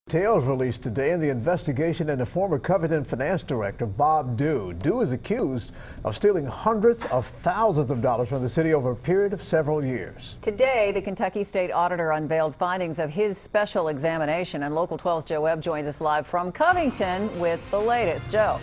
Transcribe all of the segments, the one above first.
Details released today in the investigation into former Covington finance director Bob Dew. Dew is accused of stealing hundreds of thousands of dollars from the city over a period of several years. Today, the Kentucky State Auditor unveiled findings of his special examination, and Local 12's Joe Webb joins us live from Covington with the latest. Joe.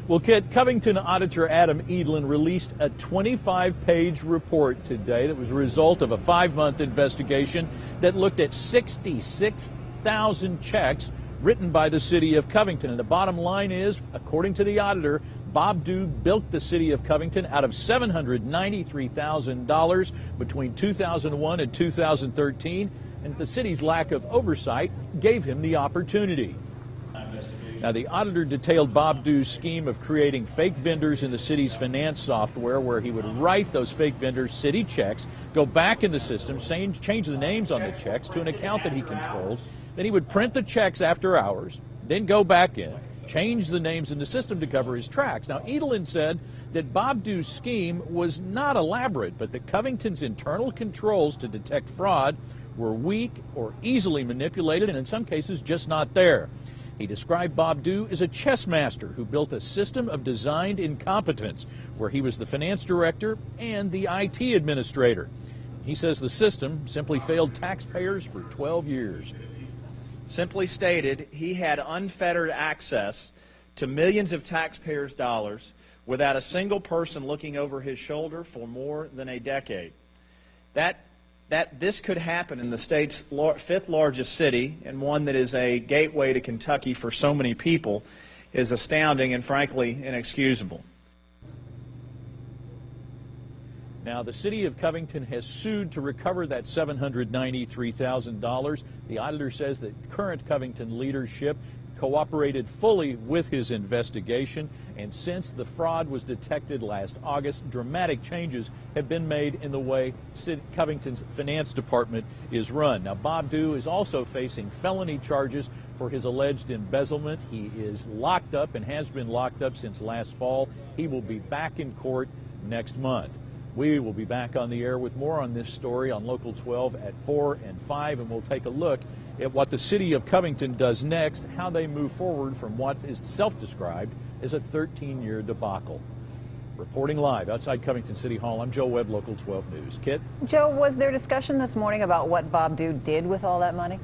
Well, Kit, Covington Auditor Adam Edelen released a 25-page report today that was a result of a 5-month investigation that looked at 66,000 checks written by the city of Covington. And the bottom line is, according to the auditor, Bob Dew bilked the city of Covington out of $793,000 between 2001 and 2013, and the city's lack of oversight gave him the opportunity. Now, the auditor detailed Bob Dew's scheme of creating fake vendors in the city's finance software, where he would write those fake vendors city checks, go back in the system, change the names on the checks to an account that he controlled. Then he would print the checks after hours, then go back in, change the names in the system to cover his tracks. Now, Edelen said that Bob Dew's scheme was not elaborate, but that Covington's internal controls to detect fraud were weak or easily manipulated, and in some cases just not there. He described Bob Dew as a chess master who built a system of designed incompetence where he was the finance director and the IT administrator. He says the system simply failed taxpayers for 12 years. Simply stated, he had unfettered access to millions of taxpayers' dollars without a single person looking over his shoulder for more than a decade. That this could happen in the state's 5th largest city, and one that is a gateway to Kentucky for so many people, is astounding and frankly inexcusable. Now, the city of Covington has sued to recover that $793,000. The auditor says that current Covington leadership cooperated fully with his investigation, and since the fraud was detected last August, dramatic changes have been made in the way Covington's finance department is run. Now, Bob Dew is also facing felony charges for his alleged embezzlement. He is locked up and has been locked up since last fall. He will be back in court next month. We will be back on the air with more on this story on Local 12 at 4 and 5, and we'll take a look at what the city of Covington does next, how they move forward from what is self-described as a 13-year debacle. Reporting live outside Covington City Hall, I'm Joe Webb, Local 12 News. Kit? Joe, was there discussion this morning about what Bob Dew did with all that money?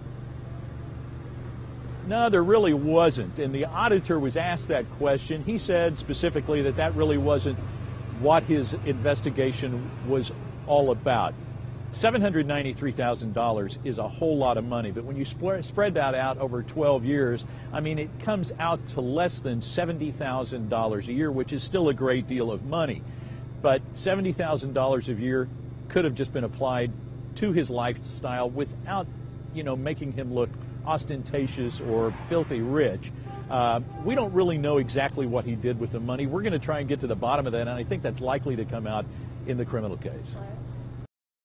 No, there really wasn't. And the auditor was asked that question. He said specifically that that really wasn't what his investigation was all about. $793,000 is a whole lot of money, but when you spread that out over 12 years, I mean, it comes out to less than $70,000 a year, which is still a great deal of money. But $70,000 a year could have just been applied to his lifestyle without, making him look ostentatious or filthy rich. We don't really know exactly what he did with the money. We're going to try and get to the bottom of that, and I think that's likely to come out in the criminal case.